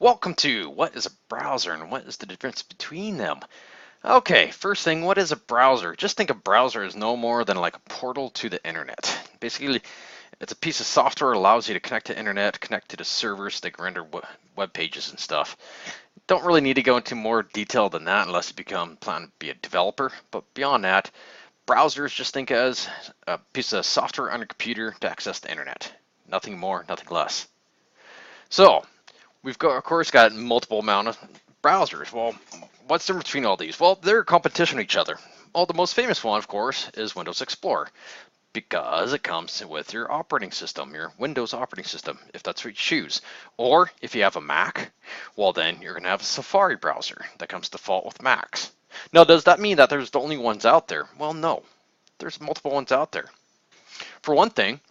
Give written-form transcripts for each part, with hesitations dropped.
Welcome to What is a Browser and what is the difference between them? Okay, first thing, what is a browser? Just think a browser is no more than like a portal to the internet. Basically, it's a piece of software that allows you to connect to the internet, connect to the servers that render web pages and stuff. Don't really need to go into more detail than that unless you plan to be a developer. But beyond that, browsers just think as a piece of software on a computer to access the internet. Nothing more, nothing less. So, we've got, of course, got multiple amount of browsers. Well, what's the difference between all these? Well, they're competition with each other. Well, the most famous one, of course, is Windows Explorer because it comes with your operating system, your Windows operating system, if that's what you choose. Or if you have a Mac, well, then you're going to have a Safari browser that comes default with Macs. Now, does that mean that there's the only ones out there? Well, no. There's multiple ones out there. For one thing,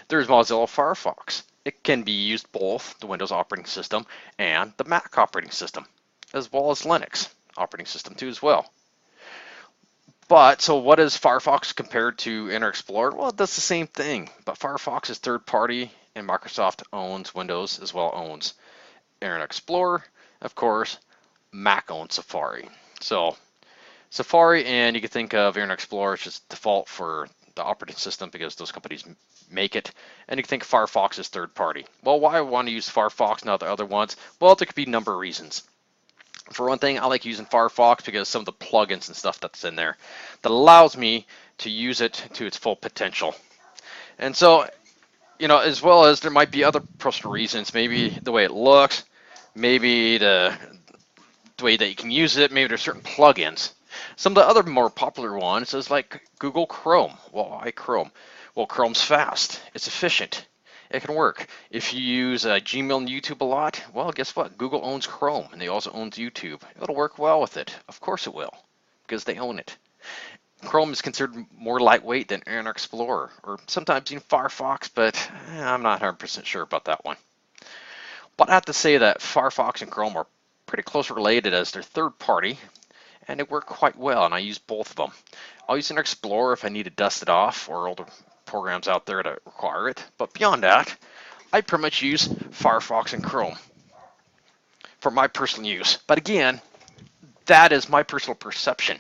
there's Mozilla Firefox. It can be used both the Windows operating system and the Mac operating system, as well as Linux operating system too as well. But so what is Firefox compared to Internet Explorer? Well, it does the same thing, but Firefox is third party and Microsoft owns Windows as well owns Internet Explorer. Of course, Mac owns Safari. So Safari and you can think of Internet Explorer as just default for the operating system because those companies make it. And you can think Firefox is third party. Well, why I want to use Firefox, not the other ones? Well, there could be a number of reasons. For one thing, I like using Firefox because some of the plugins and stuff that's in there that allows me to use it to its full potential. And so, as well as there might be other personal reasons, maybe the way it looks, maybe the way that you can use it, maybe there's certain plugins. Some of the other more popular ones is like Google Chrome. Well, why Chrome? Well, Chrome's fast, it's efficient, it can work. If you use Gmail and YouTube a lot, well, guess what? Google owns Chrome and they also own YouTube. It'll work well with it. Of course it will, because they own it. Chrome is considered more lightweight than Internet Explorer, or sometimes even Firefox, but I'm not 100% sure about that one. But I have to say that Firefox and Chrome are pretty close related as they're third party, and they work quite well, and I use both of them. I'll use an Explorer if I need to dust it off, or older programs out there that require it, but beyond that, I pretty much use Firefox and Chrome for my personal use. But again, that is my personal perception,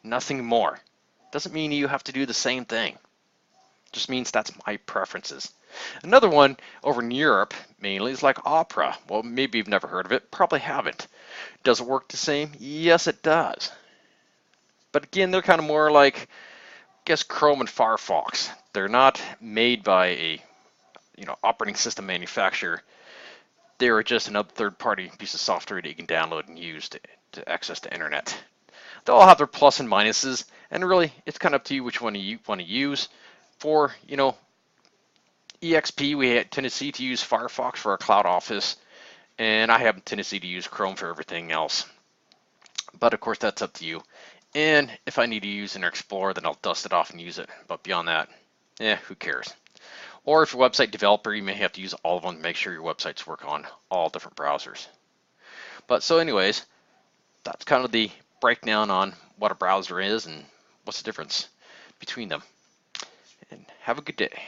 nothing more. Doesn't mean you have to do the same thing. Just means that's my preferences. Another one over in Europe mainly is like Opera. Well, maybe you've never heard of it, probably haven't. Does it work the same? Yes, it does. But again, they're kind of more like, I guess, Chrome and Firefox. They're not made by a operating system manufacturer. They're just another third-party piece of software that you can download and use to access the internet. They all have their plus and minuses, and really, it's kind of up to you which one you want to use. For EXP, we had tendency to use Firefox for our cloud office, and I have a tendency to use Chrome for everything else. But of course, that's up to you. And if I need to use Internet Explorer, then I'll dust it off and use it. But beyond that, who cares? Or if you're a website developer, you may have to use all of them to make sure your websites work on all different browsers. But so anyways, that's kind of the breakdown on what a browser is and what's the difference between them. And have a good day.